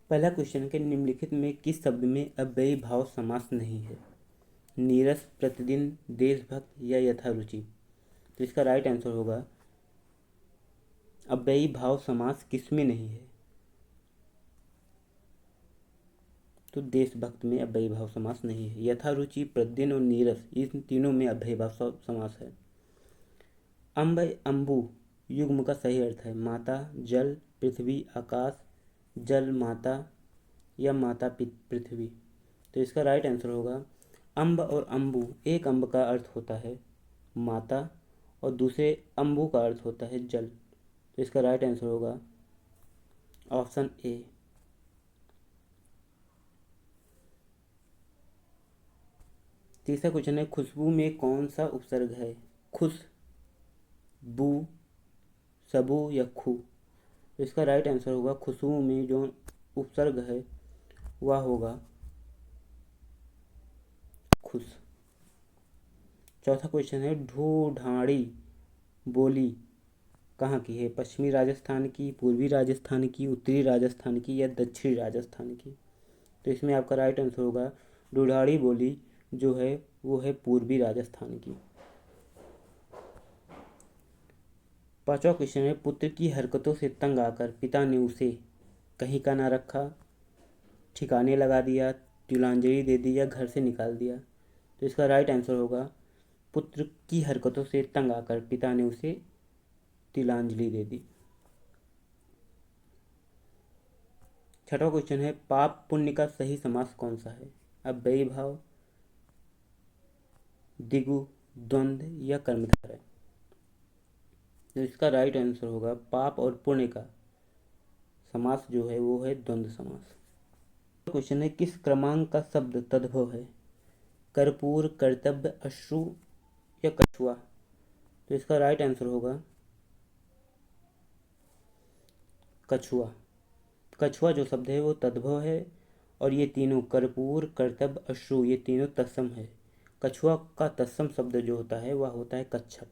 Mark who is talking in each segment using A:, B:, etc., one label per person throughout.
A: पहला क्वेश्चन के निम्नलिखित में किस शब्द में अव्ययी भाव समास नहीं है? नीरस, प्रतिदिन, देशभक्त या यथारुचि। तो इसका राइट आंसर होगा अव्ययी भाव समास किसमें नहीं है? तो देशभक्त में अव्ययी भाव समास नहीं है। यथारुचि, प्रतिदिन और नीरस इन तीनों में अव्ययी भाव समास है। अम्ब अम्बु युग्म का सही अर्थ है माता, जल, पृथ्वी, आकाश, जल माता या माता पृथ्वी। तो इसका राइट आंसर होगा अम्ब और अम्बु। एक अम्ब का अर्थ होता है माता और दूसरे अम्बु का अर्थ होता है जल। तो इसका राइट आंसर होगा ऑप्शन ए। तीसरा क्वेश्चन है खुशबू में कौन सा उपसर्ग है? खुश, बू, सबू या खू। तो इसका राइट आंसर होगा खुशबू में जो उपसर्ग है वह होगा खुश। चौथा क्वेश्चन है ढूढ़ाड़ी बोली कहाँ की है? पश्चिमी राजस्थान की, पूर्वी राजस्थान की, उत्तरी राजस्थान की या दक्षिणी राजस्थान की। तो इसमें आपका राइट आंसर होगा ढूढ़ाड़ी बोली जो है वो है पूर्वी राजस्थान की। पांचवा क्वेश्चन है पुत्र की हरकतों से तंग आकर पिता ने उसे कहीं का ना रखा, ठिकाने लगा दिया, तिलांजलि दे दी या घर से निकाल दिया। तो इसका राइट आंसर होगा पुत्र की हरकतों से तंग आकर पिता ने उसे तिलांजलि दे दी। छठा क्वेश्चन है पाप पुण्य का सही समास कौन सा है? अव्ययी भाव, दिगु, द्वंद्व या कर्मधारय। तो इसका राइट आंसर होगा पाप और पुण्य का समास जो है वो है द्वंद्व समास। क्वेश्चन है किस क्रमांक का शब्द तद्भव है? कर्पूर, कर्तव्य, अश्रु या कछुआ। तो इसका राइट आंसर होगा कछुआ। कछुआ जो शब्द है वो तद्भव है और ये तीनों कर्पूर, कर्तव्य, अश्रु ये तीनों तत्सम है। कछुआ का तत्सम शब्द जो होता है वह होता है कच्छप।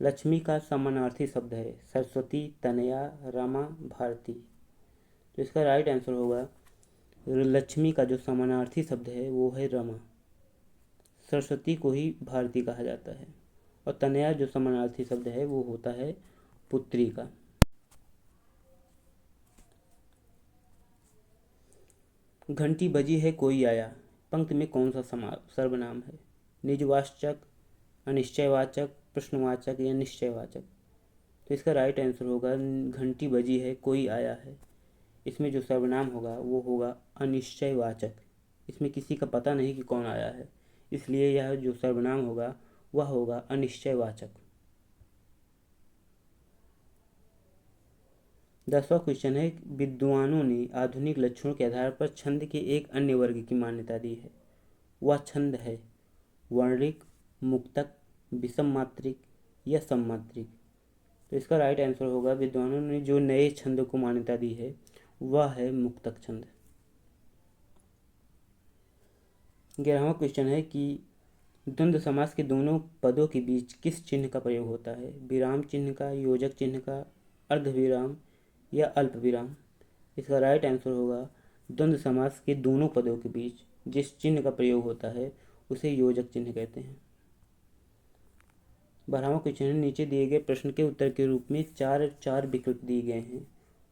A: लक्ष्मी का समानार्थी शब्द है सरस्वती, तनया, रमा, भारती। तो इसका राइट आंसर होगा लक्ष्मी का जो समानार्थी शब्द है वो है रमा। सरस्वती को ही भारती कहा जाता है और तनया जो समानार्थी शब्द है वो होता है पुत्री का। घंटी बजी है कोई आया पंक्ति में कौन सा सर्वनाम है? निजवाचक, अनिश्चयवाचक, प्रश्नवाचक या निश्चयवाचक। तो इसका राइट आंसर होगा घंटी बजी है कोई आया है। इसमें जो सर्वनाम होगा वो होगा अनिश्चयवाचक। इसमें किसी का पता नहीं कि कौन आया है, इसलिए यह जो सर्वनाम होगा वह होगा अनिश्चयवाचक। 10वां क्वेश्चन है विद्वानों ने आधुनिक लक्षणों के आधार पर छंद के एक अन्य वर्ग की मान्यता दी है। वह छंद है वर्णिक, मुक्तक, विषम मात्रिक या सममात्रिक। तो इसका राइट आंसर होगा विद्वानों ने जो नए छंद को मान्यता दी है वह है मुक्तक छंद। 11वां क्वेश्चन है कि द्वंद्व समास के दोनों पदों के बीच किस चिन्ह का प्रयोग होता है? विराम चिन्ह का, योजक चिन्ह का, अर्धविराम या अल्प विराम। इसका राइट आंसर होगा द्वंद्व समास के दोनों पदों के बीच जिस चिन्ह का प्रयोग होता है उसे योजक चिन्ह कहते हैं। 12वां क्वेश्चन है नीचे दिए गए प्रश्न के उत्तर के रूप में चार चार विकल्प दिए गए हैं,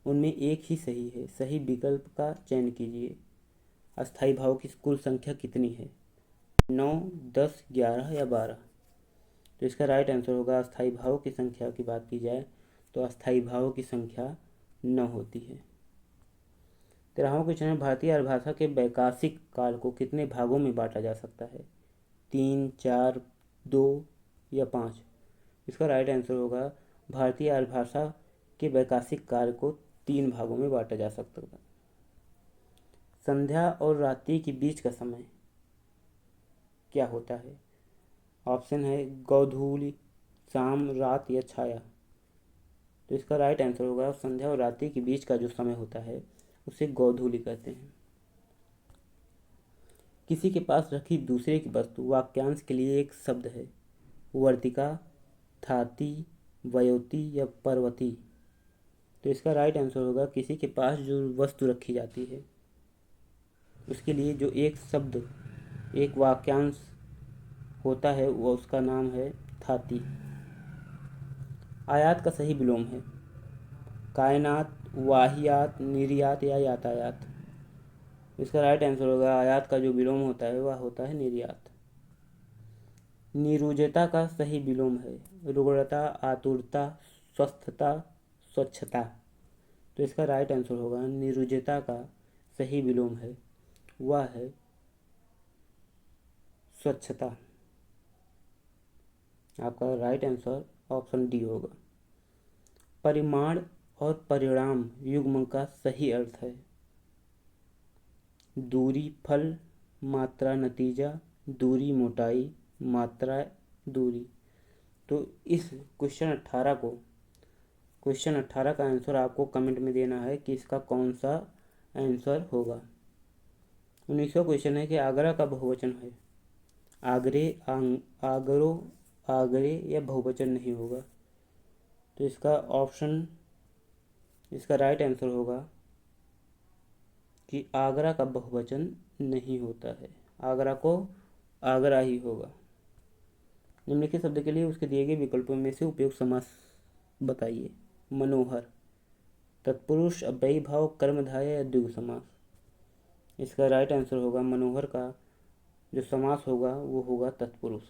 A: उनमें एक ही सही है। सही विकल्प का चयन कीजिए। अस्थायी भाव की कुल संख्या कितनी है? 9, 10, 11 या 12। तो इसका राइट आंसर होगा अस्थायी भाव की संख्या की बात की जाए तो अस्थायी भाव की संख्या 9 होती है। 13वां क्वेश्चन है भारतीय आर्यभाषा के वैकाशिक काल को कितने भागों में बांटा जा सकता है? 3, 4, 2 या 5। इसका राइट आंसर होगा भारतीय आर्यभाषा के वैकाशिक काल को 3 भागों में बांटा जा सकता है। संध्या और रात्रि के बीच का समय क्या होता है? ऑप्शन है गोधूली, शाम, रात या छाया। तो इसका राइट आंसर होगा संध्या और रात्रि के बीच का जो समय होता है उसे गोधूली कहते हैं। किसी के पास रखी दूसरे की वस्तु वाक्यांश के लिए एक शब्द है वर्तिका, थाती, वयोती या पर्वती। तो इसका राइट आंसर होगा किसी के पास जो वस्तु रखी जाती है उसके लिए जो एक शब्द, एक वाक्यांश होता है वो उसका नाम है थाती। आयात का सही विलोम है कायनात, वाहियात, निर्यात या यातायात। इसका राइट आंसर होगा आयात का जो विलोम होता है वह होता है निर्यात। निरुजता का सही विलोम है रुग्णता, आतुरता, स्वस्थता, स्वच्छता। तो इसका राइट आंसर होगा निरुजता का सही विलोम है वह है स्वच्छता। आपका राइट आंसर ऑप्शन डी होगा। परिमाण और परिणाम युग्म का सही अर्थ है दूरी फल, मात्रा नतीजा, दूरी मोटाई, मात्रा दूरी। तो इस क्वेश्चन 18 का आंसर आपको कमेंट में देना है कि इसका कौन सा आंसर होगा। 19वां क्वेश्चन है कि आगरा का बहुवचन है आगरे, आगरो, आगरे या बहुवचन नहीं होगा। तो इसका राइट आंसर होगा कि आगरा का बहुवचन नहीं होता है, आगरा को आगरा ही होगा। निम्नलिखित शब्द के लिए उसके दिए गए विकल्पों में से उपयुक्त समास बताइए। मनोहर, तत्पुरुष, अव्ययी भाव, कर्मधारय या द्विगु समास। इसका राइट आंसर होगा मनोहर का जो समास होगा वो होगा तत्पुरुष।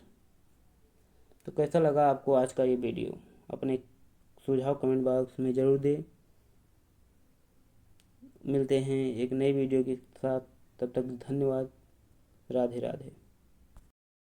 A: तो कैसा लगा आपको आज का ये वीडियो? अपने सुझाव कमेंट बॉक्स में ज़रूर दें। मिलते हैं एक नई वीडियो के साथ, तब तक धन्यवाद। राधे राधे।